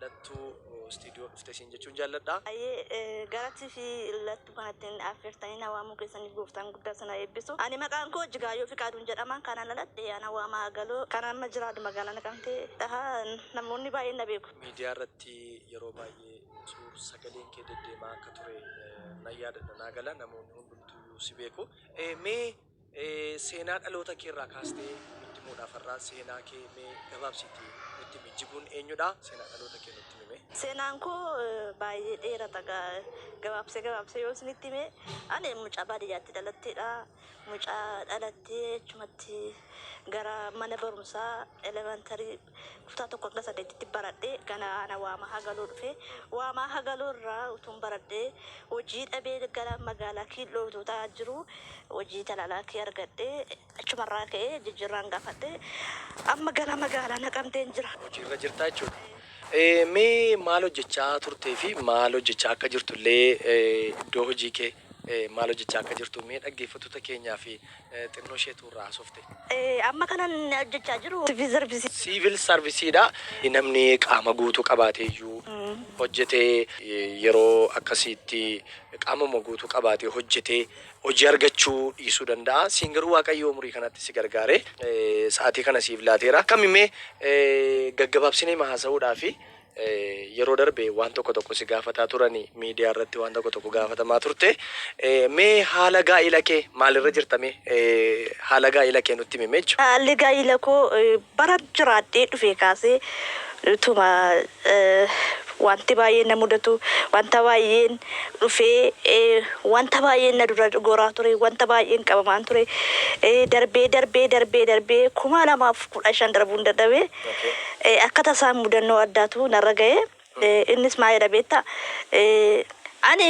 Lattu studio station jechuun jaalladha. Garatti fi lattu kanattiin affeertanii na waamuu keessaniif gooftaan guddaa sana eebbisu. Ani maqaan koo Jigaayoo Fiqaaduun jedhama. Kanaan alatti ana waamaa galoo kan amma jiraatu magaalaa Naqamtee dhaha namoonni baay'een na beeku. Miidiyaa irratti yeroo baay'ee sagaleen kee deddeemaa akka ture na yaadadha naa gala namoonni hundumtuu si beeku. Mee seenaa dhaloota kee irraa kaastee itti muudhaaf irraa seenaa kee mee gabaabsiitii itti mijjibuun eenyudha? Seenaa dhaloota kee nutti himi. Seenaan koo baay'ee dheerata gabaabsee yoo isinitti hime ani mucaa baadiyyaatti dhalatteedha. Mucaa dhalattee achumatti gara mana barumsaa elementarii kutaa tokko hanga saddeetitti baradhee gana ana waamaa hagaloo dhufe waamaa hagaloo irraa utuun baradhee hojii dhabee gara magaalaa kiiloo utuutaa jiru hojii talalakii argadhee achumarraa ka'ee jijjiirraan gaafadhee amma gara magaalaa Naqamteen jira. Hojiirra jirtaa jechuudha. Mee maal hojjechaa turtee fi maal hojjechaa akka jirtullee iddoo hojii kee maal hojjechaa akka jirtu mee dhaggeeffattoota keenyaa fi xinnoo isheetu irraa haasofte. Amma kanan hojjechaa jiru siivil sarvisiidha. Namni qaama guutuu qabaatee iyyuu hojjetee yeroo akkasiitti qaamuma guutuu qabaatee hojjetee hojii argachuu dhiisuu danda'a. Siin garuu Waaqayyo umurii kanatti si gargaare sa'aatii kana siif laateera. Akkamimmee gaggabaabsinee haasa'uudhaa fi yeroo darbe waan tokko si gaafataa turani miidiyaa irratti waan tokko gaafatamaa turte. Mee haala gaa'ila kee maalirra jirtame haala gaa'ila kee nutti himi jechuudha. Haalli gaa'ila koo bara jiraadhee dhufee kaasee utuma wanti baay'een na mudatu wanta baay'een dhufee wanta baay'een na dura goraa ture wanta baay'een qabamaan ture darbee 2015 darbuun dadhabee akka tasaan mudannoo addaatu narra ga'e innis maalidha beektaa ani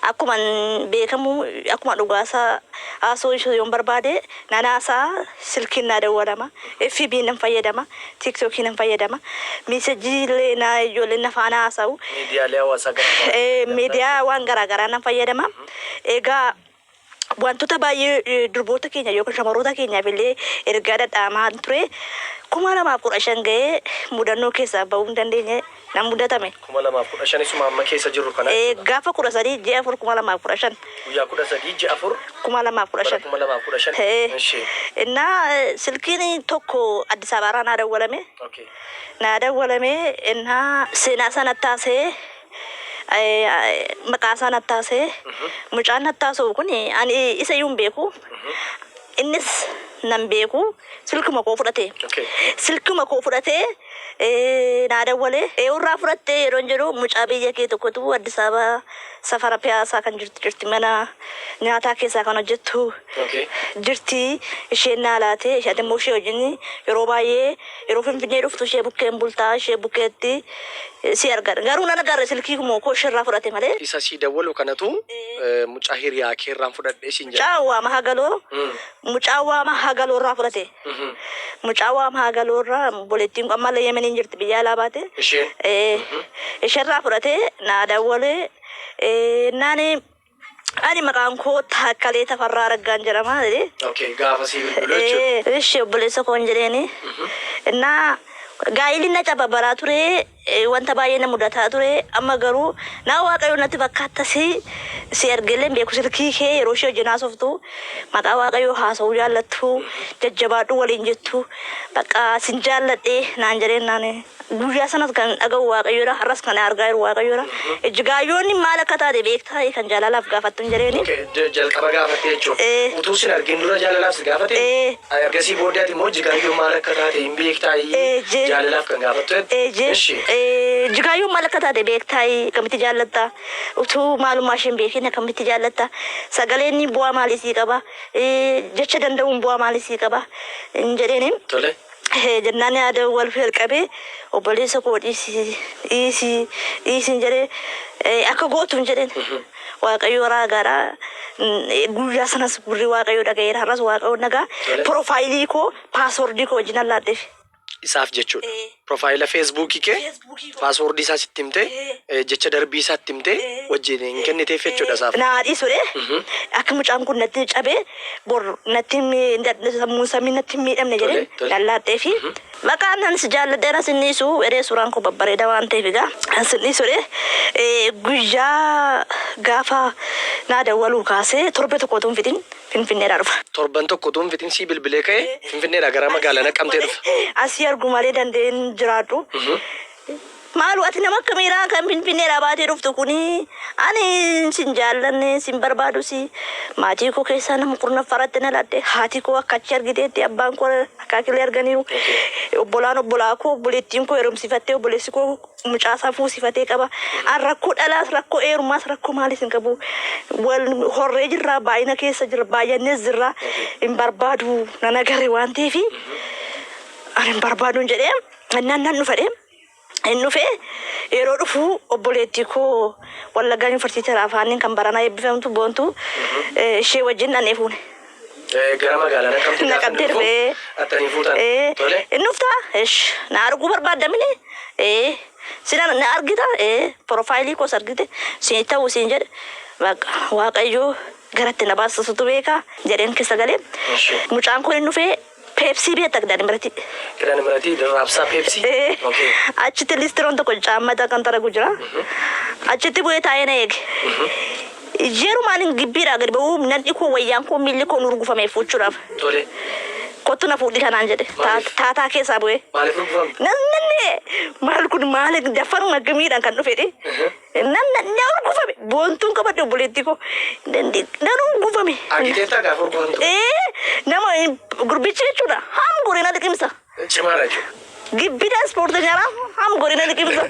akkuma beekamu akkuma dhugaasaa haasoo ishee yoon barbaade nanaasaa silkiin naa dawwalama FB nan fayyadama TikTokii nan fayyadama meesejiilee naa ijoolleen na faana haasa'u miidiyaalee hawaasaa garaa miidiyaa waan garaagaraa nan fayyadama. Egaa wantoota baay'ee durboota keenya yookaan shamarroota keenyaaf illee ergaa dhadhaamaa ture 2015 ga'ee mudannoo keessaa bahuu hin dandeenye nan mudatame. 2015 isuma amma keessa jirru kana. Gaafa 13 ji'a 4 2015. Guyyaa 13 ji'a 4 2015. 2015. Innaa silkiin tokko Addis Abaabaa naa dawwalame. Okay. Naa dawwalame innaa seenaa sana taasee maqaa isaa nattaasee mucaan nattaasuu kun ani isa iyyuu hin beeku innis nan beeku silkuma koo fudhate silkuma koo fudhate naa dawwalee irraa fudhattee yeroo jedhu mucaa biyya kee tokkotu Addis Ababaa safara piyaasaa kan jirti mana nyaataa keessaa kan hojjettu jirti isheen naa laatee isheen immoo ishee wajjin yeroo baay'ee yeroo Finfinnee dhuftu ishee bukkeen bultaa ishee bukkeetti si argan garuu nan agarre silkii kumoo koo ishirraa fudhate malee isa si dawwalu kanatu mucaa hiriyaa kee irraan fudhadhee siin jedha mucaa mahagaloo mucaa mahagaloo irraa fudhate mucaa mahagaloo irraa bolettiin ammallee Yemeniin jirti biyya alaa baate ishirraa fudhate naa dawwalee naani ani maqaan koo Taakkalee Tafarraa Raggaan jedhama. Okay, gaafa si bilbiluu jechuudha. Ishee obboleessa koon jedheeni innaa gaa'illi na cababaraa ture wanta baay'ee na mudataa ture amma garuu naa Waaqayyo natti fakkaata si ergeelleen beeku silkii kee yeroo ishee wajjin haasoftu maqaa Waaqayyo haasa'uu jaallattu jajjabaadhu waliin jettu bakka sin jaalladhee naan jedheen naan guyyaa sanas kan dhaga'u Waaqayyoodha har'as kan argaa jiru Waaqayyoodha. Jigaayyoonni maal akka taate beektaa kan jaalalaaf gaafattu hin jedheeni. Jalqaba gaafattee jechuudha. Utuu sin argin dura jaalalaaf si gaafate ergasii booddaati immoo Jigaayyoon maal akka taate hin beektaa jaalalaaf kan gaafattu. Jigaayyoon maal akka taate beektaa kamitti jaallatta utuu maalummaa isheen beekin kamitti jaallatta sagaleen bu'aa maalii sii qaba jecha danda'uun bu'aa maalii sii qaba hin jedheeni. Tole. Jennaan yaada wal firqabee obboleessa koo dhiisiin jedhee akka gootuun jedheen Waaqayyo raagaadha guyyaa sanas gurri Waaqayyo dhaga'eera har'as Waaqayyo nagaa piroofaayilii koo paaswoordii koo wajjin allaadheef. isaaf jechuudha. Profaayila feesbuukii kee paaswoordii isaa sitti himtee jecha darbii isaa itti himtee wajjin hin kenniteef jechuudha isaaf. Naadhii sure akka mucaan kun natti cabee bor natti sammuun samii natti miidhamne jedhee lallaadhee fi maqaan nan si jaalladheera sinniisu eree suuraan koo babbareeda waan ta'eef egaa sinniisure guyyaa gaafa naa dawwaluu kaasee torbe tokko tuun fitin Finfinneedhaa dhufa. Torban tokko tuun fitin si bilbilee ka'ee Finfinneedhaa gara magaalaa Naqqamtee dhufa. Asii argu malee dandeen jiraadhu. Maalu ati nama akkamiiraa kan Finfinneedhaa baatee dhuftu kuni ani sin jaallanne sin barbaadu si maatii koo keessaa nama kurnaffaratti na laadde haati koo akka achi argiteetti abbaan koo akaakilee arganiiru obbolaa koo obboleettiin koo heerumsifattee obboleessi koo mucaasaa fuusifatee qaba an rakkoo dhalaas rakkoo eerumaas rakkoo maalis hin qabu wal horree jirraa baay'ina keessa jira baay'annees jirraa hin barbaadu nan agarre waan ta'eefi ani hin barbaaduun jedhee nan dhufadhee. Inni dhufee yeroo dhufu obboleettii koo Wallaggaa Yuunivarsiitii afaaniin kan baranaa eebbifamtu boontu ishee wajjin dhannee fuune. Gara magaalaa Naqqamtee dhufee. Attanii fuutan. Inni dhuftaa na arguu barbaadamine sina na argita profaayilii koos argite siin ta'uu siin jedhe waaqayyoo garatti na baasisutu beekaa jedheen keessa galee mucaan kun inni dhufee. Pepsi beektaa Kidaanii Miratii. Kidaanii Miratii raabsaa Pepsi. Achitti listiroon tokko caammataa kan taragu jira. Achitti bu'ee taa'ee na eege. Yerumaan gibbiidhaa gadi ba'uu namni koo wayyaan koo miilli koo nurgufamee fuuchuudhaaf. Tole. Kottu na fuudhi kanaan jedhe. Taataa keessaa bu'ee. Maaliif nurgufamte? Namni maal kun maal dafaruma gamiidhaan kan dhufedhe. Namni nurgufame boontuun qabadde obboleettii koo nan nurgufame. Agiteetta gaafa nurgufamtu. Nama gurbicha jechuudha. Haam gorina liqimsa. Cimaadha jechuudha. Gibbidhaan ispoorteenyaadha. Haam gorina liqimsa.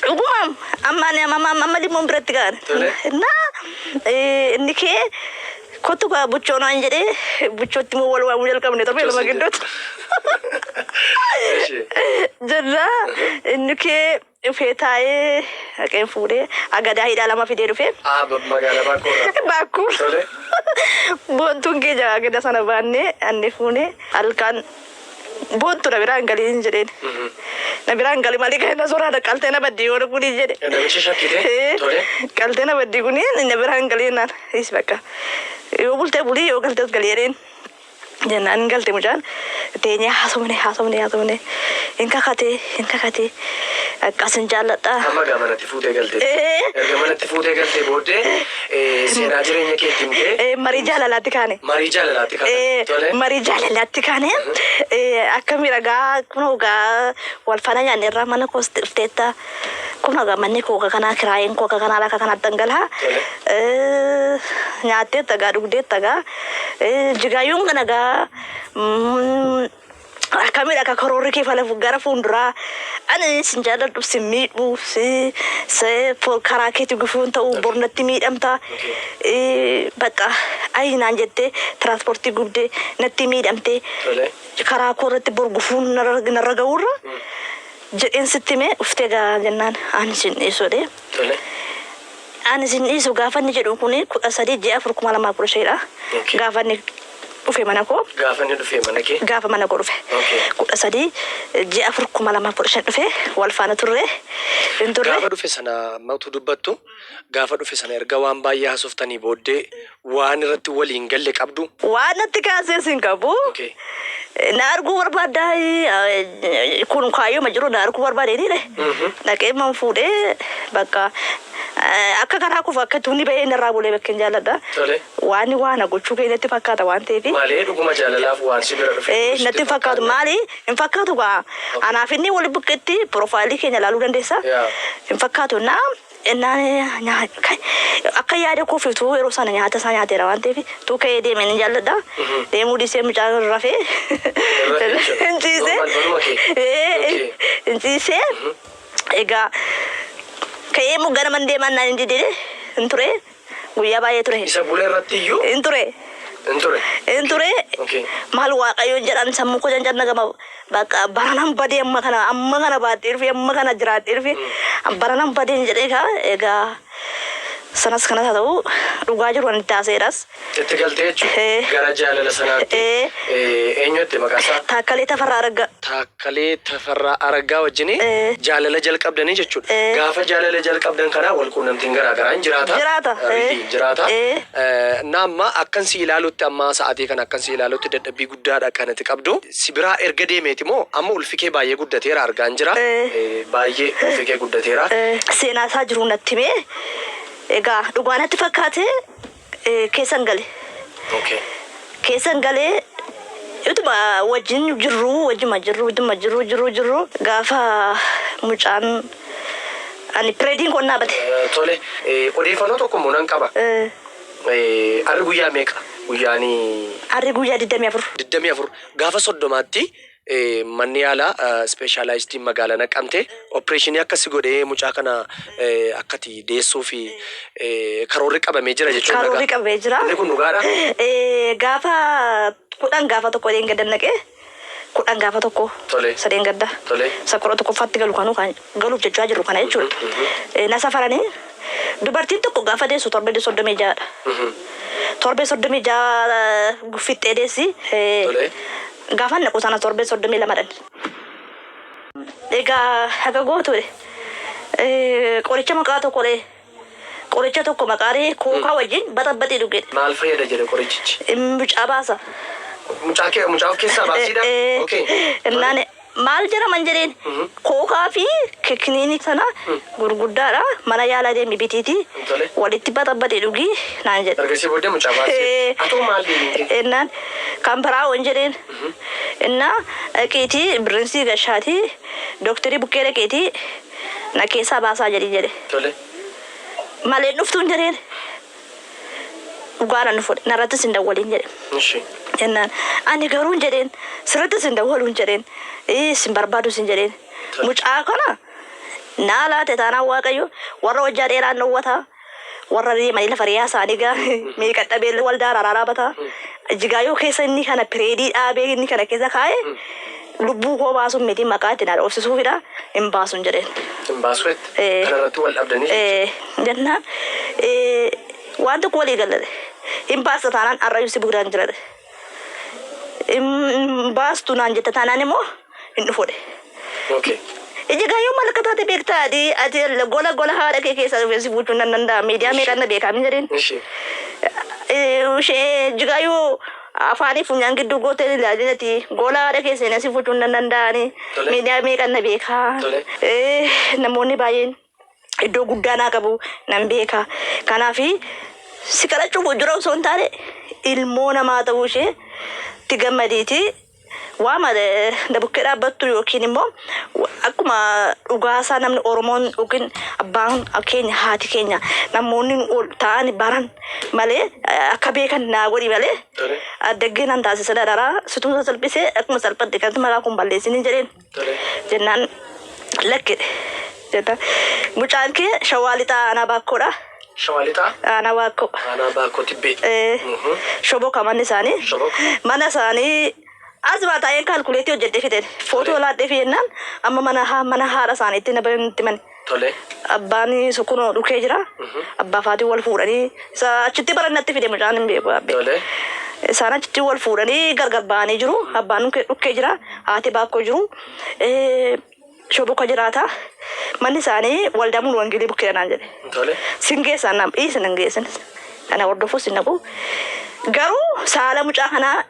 Dhugumaan amma limmoon biratti ga'an. Inni kee kottu buchoonaan jedhee buchootti immoo wal waamuu jalqabne torbe lama gidduutti. Jirra inni kee dhufee taa'ee haqeen fuudhee agadaa hidhaa lama fidee dhufee. Magaalaa Baakkoorraa. Baakkoor. Boontuun kee jaa agada sana baannee anne fuune halkan boontu na biraan galiin jedheen. Na biraan gali malee kan na soraadha qaltee na baddii yoo kuni jedhe. Namicha shakkite. Tole. Qaltee na baddii kuni na biraan galiin naan is bakka. Yoo bultee bulii yoo galtees galiireen. Jennaan galte mucaan teenyee haasofne hin kakate akkasin jaalladha. Amma manatti fuutee galte. Erga manatti fuutee galtee booddee seenaa jireenya keetti himtee. Marii jaalalaatti kaane. Marii jaalalaatti kaane. Marii jaalalaatti kaane akka miidhagaa kunuugaa wal faana nyaanne irraa mana koos dhufteetta kunuugaa manni kooka kanaa kiraayeen kooka kanaa lafa kanaa dhangalaa nyaatteetta gaa dhugdeetta gaa jigaayyuun kana gaa akkamidha akka karoorri kee fala gara fuulduraa ani sin jaalladhu sin miidhu karaa keetti gufuun ta'uu bornatti miidhamta bakka ayinaan jettee tiraanspoortii gubdee natti miidhamtee karaa koorratti bor gufuun narra ga'uurra jedheen sitti mee uftee gaa jennaan ani sin dhiisodhe. Ani sin dhiisu gaafa inni jedhu kuni 13 ji'a 2015dha. Gaafa inni dhufe mana koo. Gaafa inni dhufe mana kee. Gaafa mana koo dhufe. 13 ji'a 2015 dhufe wal faana turre. Gaafa dhufe sana matu dubbattu gaafa dhufe sana erga waan baay'ee haasoftanii booddee waan irratti waliin galle qabdu. Waan natti kaasee sin qabu. Na arguu barbaadda kun kaayyoo jiru na arguu barbaadeenidha. Dhaqee man fuudhee bakka akka karaa kufa akka tuunni bahee narraa bulee bakkeen jaalladha. Waan gochuu keenyatti fakkaata waan ta'eef. Maali dhuguma jaalalaaf waan si bira dhufe. Natti fakkaatu maali hin fakkaatu gaa anaaf inni wali bukkeetti profaayilii keenya ilaaluu dandeessa. Hin fakkaatu naa akka yaada koofiftuu yeroo sana nyaata isaa nyaateera waan ta'eef tuu ka'ee deemee ni jaalladha. Deemuu dhiisee mucaan rafee hin ciisee egaa ka'ee muggana man deeman naan hin didee hin ture guyyaa baay'ee ture. Isa bulee irratti iyyuu hin ture. In ture maal waaqayyoon jedhan sammuu koo janjanna gama bakka baranaan badee amma kana baadhee dhufe amma kana jiraadhee dhufe baranaan badee jedhee egaa sanas kana ta'u dhugaa jiru ani taaseeras itti galtee jechuudha gara jaalala sanaatti eenyutti maqaasaa Taakkalee Tafarraa Araggaa wajjin jaalala jalqabdanii jechuudha gaafa jaalala jalqabdan kana wal quunnamtiin garaagaraa hin jiraata naamma akkan si ilaalutti amma sa'aatii kana akkan si ilaalutti dadhabbii guddaadha kanatti qabdu si biraa erga deemeeti moo amma ulfikee baay'ee guddateera argaan jira baay'ee ulfikee guddateera seenaa isaa jiru natti mee egaa dhugaanatti fakkaate keessan gale. Okay. Keessan galee utuma wajjin jirru gaafa mucaan ani pireediin qonnaa bate. Tole odeeffannoo tokko immoo nan qaba. Arri guyyaa meeqa? Arri guyyaa 24. 24 gaafa soddomaatti manni yaalaa speeshalaayistiin magaalaa Naqamtee opereeshinii akkasii godhee mucaa kana akkati deessuu fi karoorri qabamee jira jechuudha. Karoorri qabamee jira. Inni kun dhugaadha. Gaafa 10 gaafa tokko dee'n gaddan naqee 10 gaafa tokko. Tole. Sadeen gadda. Tole. Sakura tokko fatti galuuf jechaa jiru kana jechuudha. Na safaranii dubartiin tokko gaafa deessu torbee 36dha. Torbee 36 guffixxee deessi. Tole. Gaafa naqu sana torbee 32dhan. Egaa haga gootu qoricha maqaa tokkolee qoricha tokko maqaaree kookaa wajjin baxabbaxee dhugee. Maal fayyada jedhe qorichichi? Mucaa baasa. Mucaa of keessaa baasiidha? Okay. Innaan maal jedhaman jedheen kookaa fi kikniini sana gurguddaadha mana yaalaa deemi bitiiti walitti baxabbaxee dhugii naan jedhe. Dargaggee booddee mucaa baasee. Atoo maal deemte? Innaan kan biraa waan jedheen innaa qiitii birrinsii gashaatii dooktarii bukkee dhaqeetii na keessaa baasaa jedhe. Tole. Malee dhuftuun jedheen dhugaadhaan dhufuudha narrattis hin dawwaliin jedhe. Ishi. Jennaan ani garuu jedheen sirrattis hin dawwaluun jedheen sin barbaadus hin jedheen mucaa kana naa laate taanaan waaqayyo warra hojjaa dheeraan dhowwataa warra deemanii lafa riyaa isaanii gaa meeqa dhabee waldaa raraaraa bataa jigaayoo keessa inni kana pireedii dhaabee inni kana keessa kaa'ee lubbuu koo baasuun miti maqaa itti naa dhoofsisuufidha hin baasuun jedheen. Hin baasuutti kanarratti wal dhabdanii. Jennaan waan tokko walii galate hin baasta taanaan arrayyuu si bu'uuraan jira. Baastu naan jetta taanaan immoo hin dhufuudha. Okay. Jigaayoo malaka taate beektaadhi ati gola haadha kee keessa si buuchuun nan danda'a miidiyaa meeqaan na beekamin jedheen. Ishee jigaayoo afaanii funyaan gidduu gootee ilaalinati gola haadha keessa si buuchuun nan danda'ani miidiyaa meeqaan na beekaa. Namoonni baay'een iddoo guddaa naa qabu nan beeka. Kanaafi si kadhachuuf jira osoo hin taane ilmoo namaa ta'uu ishee itti gammadiiti. Waama dabukkee dhaabbattu yookiin immoo akkuma dhugaasaa namni Oromoon yookiin abbaan keenya haati keenya namoonni ta'an baran malee akka beekan naa godhi malee addaggeen an taasisa dararaa situu salphisee akkuma salphatti kan maraa kun balleessini jedheen jennaan lakkidhe jennaan mucaan kee shawaa lixaa aanaa baakkoodha. Shawaa lixaa? Aanaa baakkoo. Aanaa baakkoo tibbee. Shoboka manni isaanii. Mana isaanii asuma taa'een kaalkuleetii hojjedhee fideen footoo laadhee fiennaan amma mana haadha isaaniitti na bareetti mani. Tole. Abbaan sukunoo dhukee jira. Abbaa faatii wal fuudhanii isa achitti barannatti fide mucaan hin beeku. Tole. Isaan achitti wal fuudhanii gargar ba'anii jiru. Abbaan dhukee jira. Haati baakkoo jiru. Shoboka jiraata. Manni isaanii waldamuun wangeelii bukkee naan jedhe. Tole. Singeessaan nam dhiisin hin geessin. Kana hordofuu sin naqu. Garuu saala mucaa kanaa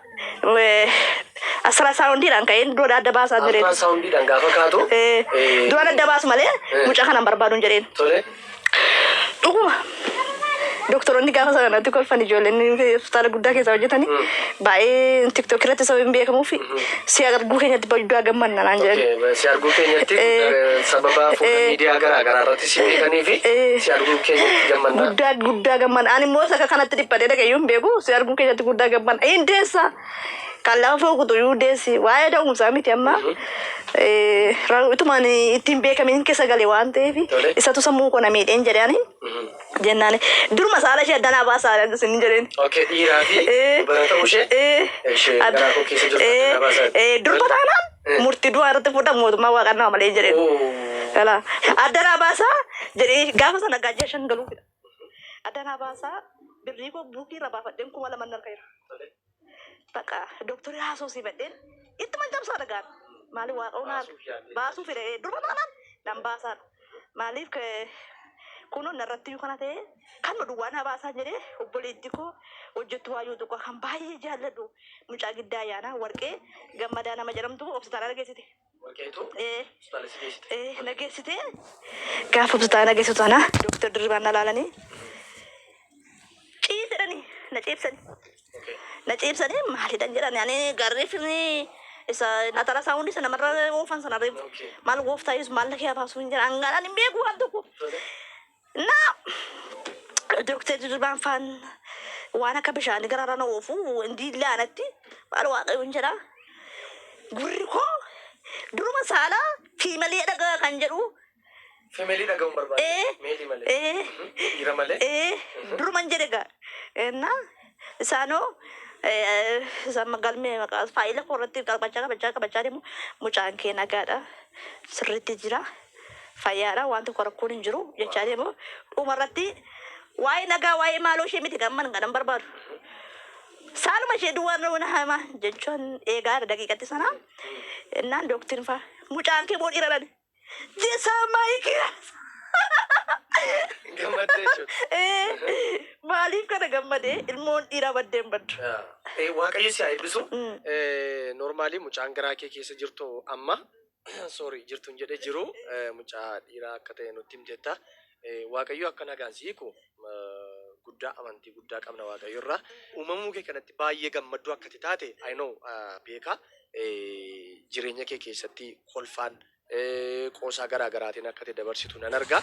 asirra saawundiidhaan ka'een dura adda baasaa jireen. Asirra saawundiidhaan gaafa kaatu. Dura adda baasu malee mucaa kanaan barbaaduun jedheen. Tole. Dhuguma. Doktoroonni gaafa sanatti kolfan ijoolleen hospitaala guddaa keessa hojjetanii baay'ee tiktok irratti sababa hin beekamuufi si arguu keenyatti baay'ee gammanna naan jedhan. Si arguu keenyatti sababa fuula miidiyaa garaa irratti si beekanii fi si arguu keenyatti gammanna. Guddaa gammanna. Ani immoo saka kanatti dhiphatee dhagayyuu hin beeku si arguu keenyatti guddaa gammanna. Hin deessa. Kan lafa fookutu yuu deessi waa'ee da'umsaa miti amma itumaan ittiin beekamin keessa galee waan ta'eef isatu sammuu koo na miidheen jedhanii jennaan duruma saala ishee addanaa baasaa isin jedheen. Okay, dhiiraa fi dubara ta'uu ishee garaa koo keessa jirtu addanaa baasaa. Durba taanaan murtii du'aa irratti fuudhan mootummaa waaqannaa malee jedheen. Addanaa baasaa jedhee gaafa sana gaajjaa shan galuufidha. adana basa birrii ko buukii irraa baafadheen kuma lama narka jira. Bakka doktorri haasofsii badheen ittuma cabsaa dhagaan. Maaliif waaqa'uun baasuu fedhe durba taanaan nan baasaadha. Maaliif kunuun narratti yoo kana ta'e kan duwwaa na baasaa jedhee obboleetti koo hojjettu waayuu tokko kan baay'ee jaalladhu mucaa giddaa ayyaana warqee gammadaa nama jedhamtu hospitaala nageessite. Nageessite gaafa hospitaala nageessitu sana doktor Dirribaan na laalanii ciisidhanii na ciibsanii maalidhaan jedhan ani garriifni isa natara saawundi sana marra oofan sana reefu maal gooftaa yesus maal lakee baasuu hin jedhan hangaan ani beeku waan tokko na doktor Dirribaan faan waan akka bishaanii garaara na oofu indi laanatti maal waaqayyo hin jedha gurri koo duruma saala fiimalee dhagaa kan jedhu. Fiimalee dhagahuun barbaade. Meetii malee. Dhiira malee. Duruman jedhe gaa. Na isaanoo sama galmee maqaa faayila korratti qabachaa deemu mucaan kee nagaadha sirriitti jira fayyaadha waan tokko rakkoon hin jiru jechaa deemu dhumarratti waa'ee nagaa waa'ee maaloo ishee miti gamman gadan barbaadu. Saaluma ishee duwwaan roona hama jechuun eegaa daqiiqatti sana innaan dooktiin faa mucaan kee boodhiira dhani jeesaa maayikira. Gammadee jechuudha. Maaliif kana gammadee ilmoon dhiiraa baddeen baddu. Waaqayyo si haa eebbisu. Normaalii mucaan garaa kee keessa jirtu amma jirtuun jedhee jiru mucaa dhiiraa akka ta'e nutti himteetta. Waaqayyo akka nagaan si hiiku guddaa amantii guddaa qabna waaqayyo irraa. Uumamuu kee kanatti baay'ee gammadduu akkati taate beeka. Jireenya kee keessatti kolfaan qoosaa garaa garaatiin akka ta'e dabarsitu nan argaa.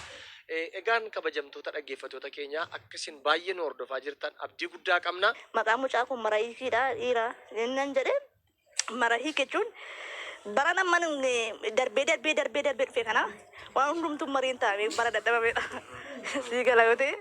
Egaan kabajamtoota dhaggeeffattoota keenya akkasiin baay'ee nu hordofaa jirtan abdii guddaa qabna. Maqaan mucaa kun Marahiikiidha dhiira innan jedhe Marahii jechuun bara namman darbee dhufe kana waan hundumtuu mariin taa'ee bara dadhabamedha. Sii gala yoo ta'e.